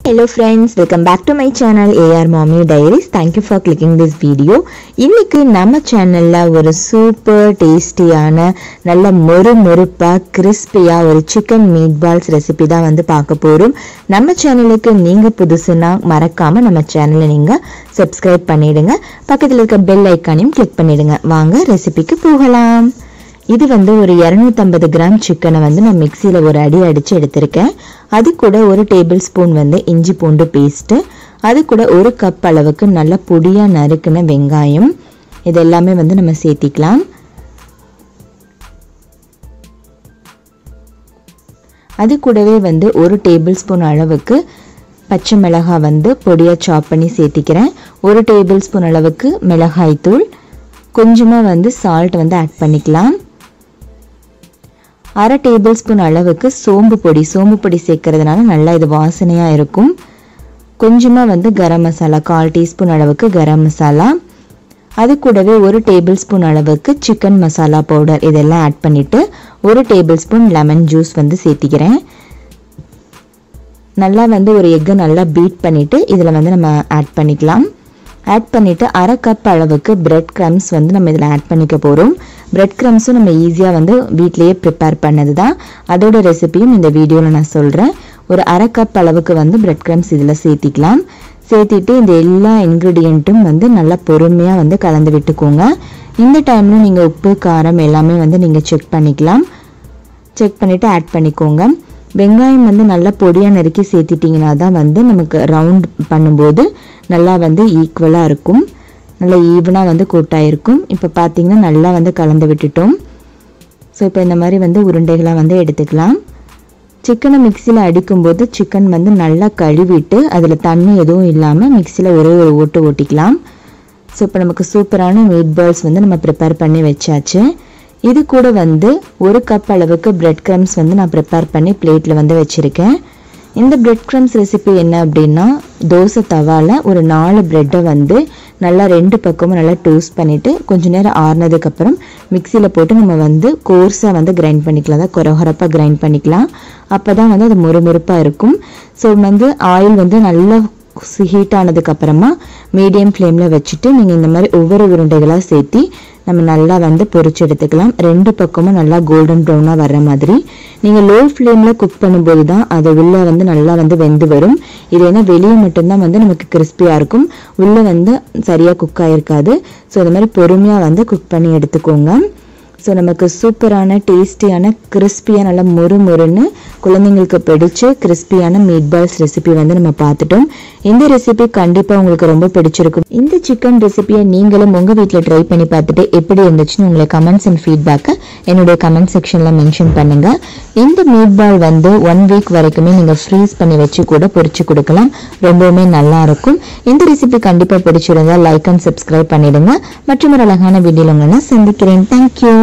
Hello friends, welcome back to my channel AR Mommy Diaries. Thank you for clicking this video. இன்னைக்கு நம்ம சேனல்ல ஒரு super டேஸ்டியான நல்ல மொறுமொறுப்பா கிறிஸ்பியா ஒரு சிக்கன் மீட் பால்ஸ் ரெசிபி தான் வந்து பார்க்க போறோம். நம்ம சேனலுக்கு நீங்க புதுசுனா மறக்காம நம்ம சேனலை நீங்க சப்ஸ்கிரைப் பண்ணிடுங்க. பக்கத்துல இருக்க பெல் ஐகானையும் கிளிக் பண்ணிடுங்க. வாங்க ரெசிபிக்கு போகலாம். இது வந்து ஒரு 250 கிராம் சிக்கனை வந்து நான் மிக்ஸில ஒரு அடி அடிச்சு எடுத்திருக்கேன். அது கூட ஒரு டேபிள் ஸ்பூன் வந்து இஞ்சி பூண்டு பேஸ்ட், அது கூட ஒரு கப் அளவுக்கு நல்ல பொடியா நறுக்குன வெங்காயம், இது எல்லாமே வந்து நம்ம சேர்த்திக்கலாம். அது கூடவே வந்து ஒரு டேபிள் ஸ்பூன் அளவுக்கு பச்சை மிளகாய் வந்து பொடியா சாப் பண்ணி சேர்த்திக்கிறேன். ஒரு டேபிள் ஸ்பூன் அளவுக்கு மிளகாய் தூள், கொஞ்சமா வந்து சால்ட் வந்து ஆட் பண்ணிக்கலாம். அரை டேபிள் ஸ்பூன் அளவுக்கு சோம்பு பொடி சேர்க்கறதுனால நல்லா இது வாசனையா இருக்கும். கொஞ்சமா வந்து கரம் மசாலா, 1/4 டீஸ்பூன் அளவுக்கு கரம் மசாலா, அது கூடவே ஒரு டேபிள் ஸ்பூன் அளவுக்கு சிக்கன் மசாலா பவுடர், இதெல்லாம் ஆட் பண்ணிட்டு ஒரு டேபிள் ஸ்பூன் லெமன் ஜூஸ் வந்து சேர்த்திக்கிறேன். நல்லா வந்து ஒரு எக்கை நல்லா பீட் பண்ணிட்டு இதில் வந்து நம்ம ஆட் பண்ணிக்கலாம். ஆட் பண்ணிட்டு அரை கப் அளவுக்கு பிரெட் கிரம்ஸ் வந்து நம்ம இதில் ஆட் பண்ணிக்க போகிறோம். பிரெட் கிரம்ஸும் நம்ம ஈஸியாக வந்து வீட்லேயே ப்ரிப்பேர் பண்ணது தான், அதோட ரெசிபியும் இந்த வீடியோவில் நான் சொல்கிறேன். ஒரு அரை கப் அளவுக்கு வந்து பிரெட் கிரம்ஸ் இதில் சேர்த்திக்கலாம். சேர்த்திட்டு இந்த எல்லா இன்க்ரீடியண்ட்டும் வந்து நல்லா பொறுமையாக வந்து கலந்து விட்டுக்கோங்க. இந்த டைமில் நீங்கள் உப்பு காரம் எல்லாமே வந்து நீங்கள் செக் பண்ணிக்கலாம். செக் பண்ணிவிட்டு ஆட் பண்ணிக்கோங்க. வெங்காயம் வந்து நல்லா பொடியாக நறுக்கி சேர்த்திட்டிங்கன்னா தான் வந்து நமக்கு ரவுண்ட் பண்ணும்போது நல்லா வந்து ஈக்குவலாக இருக்கும், நல்லா ஈவனாக வந்து கூட்டாயிருக்கும். இப்போ பார்த்தீங்கன்னா நல்லா வந்து கலந்து விட்டுட்டோம். ஸோ இப்போ இந்த மாதிரி வந்து உருண்டைகளாக வந்து எடுத்துக்கலாம். சிக்கனை மிக்சியில் அடிக்கும்போது சிக்கன் வந்து நல்லா கழுவிட்டு அதில் தண்ணி எதுவும் இல்லாமல் மிக்சியில் ஒரே ஒரு ஓட்டு ஓட்டிக்கலாம். ஸோ இப்போ நமக்கு சூப்பரான மீட் பால்ஸ் வந்து நம்ம ப்ரிப்பேர் பண்ணி வச்சாச்சு. இது கூட வந்து ஒரு கப் அளவுக்கு பிரெட் கிரம்ஸ் வந்து நான் ப்ரிப்பேர் பண்ணி பிளேட்டில் வந்து வச்சுருக்கேன். இந்த பிரெட் கிரம்ஸ் ரெசிபி என்ன அப்படின்னா, தோசை தவாவில் ஒரு 4 பிரெட்டை வந்து நல்லா 2 பக்கமும் நல்லா டோஸ்ட் பண்ணிவிட்டு கொஞ்சம் நேரம் ஆறுனதுக்கப்புறம் மிக்சியில் போட்டு நம்ம வந்து கோர்ஸாக வந்து கிரைண்ட் பண்ணிக்கலாம், அதான் கொரகொரப்பாக கிரைண்ட் பண்ணிக்கலாம். அப்போ தான் வந்து அது முறுமுறுப்பாக இருக்கும். ஸோ வந்து ஆயில் வந்து நல்லா ஹீட் ஆனதுக்கப்புறமா மீடியம் ஃப்ளேமில் வச்சுட்டு நீங்கள் இந்த மாதிரி ஒவ்வொரு உருண்டைகளாக சேர்த்தி நம்ம நல்லா வந்து பொரிச்சு எடுத்துக்கலாம். 2 பக்கமும் நல்லா கோல்டன் ப்ரௌனாக வர்ற மாதிரி. நீங்கள் லோ ஃப்ளேமில் குக் பண்ணும்போது தான் அது உள்ளே வந்து நல்லா வந்து வெந்து வரும். இது ஏன்னா வெளியே மட்டும்தான் வந்து நமக்கு கிறிஸ்பியாக இருக்கும், உள்ளே வந்து சரியாக குக் ஆகிருக்காது. ஸோ இந்த மாதிரி பொறுமையாக வந்து குக் பண்ணி எடுத்துக்கோங்க. ஸோ நமக்கு சூப்பரான டேஸ்டியான கிறிஸ்பியாக நல்லா மொறுன்னு குழந்தைங்களுக்கு பிடிச்ச கிறிஸ்பியான மீட் பால்ஸ் ரெசிபி வந்து நம்ம பார்த்துட்டோம். இந்த ரெசிபி கண்டிப்பாக உங்களுக்கு ரொம்ப பிடிச்சிருக்கும். இந்த சிக்கன் ரெசிபியை நீங்களும் உங்கள் வீட்டில் ட்ரை பண்ணி பார்த்துட்டு எப்படி இருந்துச்சுன்னு உங்களை கமெண்ட்ஸ் அண்ட் ஃபீட்பேக்கை என்னுடைய கமெண்ட் செக்ஷனில் மென்ஷன் பண்ணுங்கள். இந்த மீட் பால் வந்து 1 வீக் வரைக்குமே நீங்கள் ஃப்ரீஸ் பண்ணி வச்சு கூட பொரிச்சு கொடுக்கலாம், ரொம்பவுமே நல்லா இருக்கும். இந்த ரெசிபி கண்டிப்பாக பிடிச்சிருந்தா லைக் அண்ட் சப்ஸ்கிரைப் பண்ணிடுங்க. மற்றும் ஒரு அழகான வீடியோவில் உங்களை சந்திக்கிறேன். தேங்க்யூ.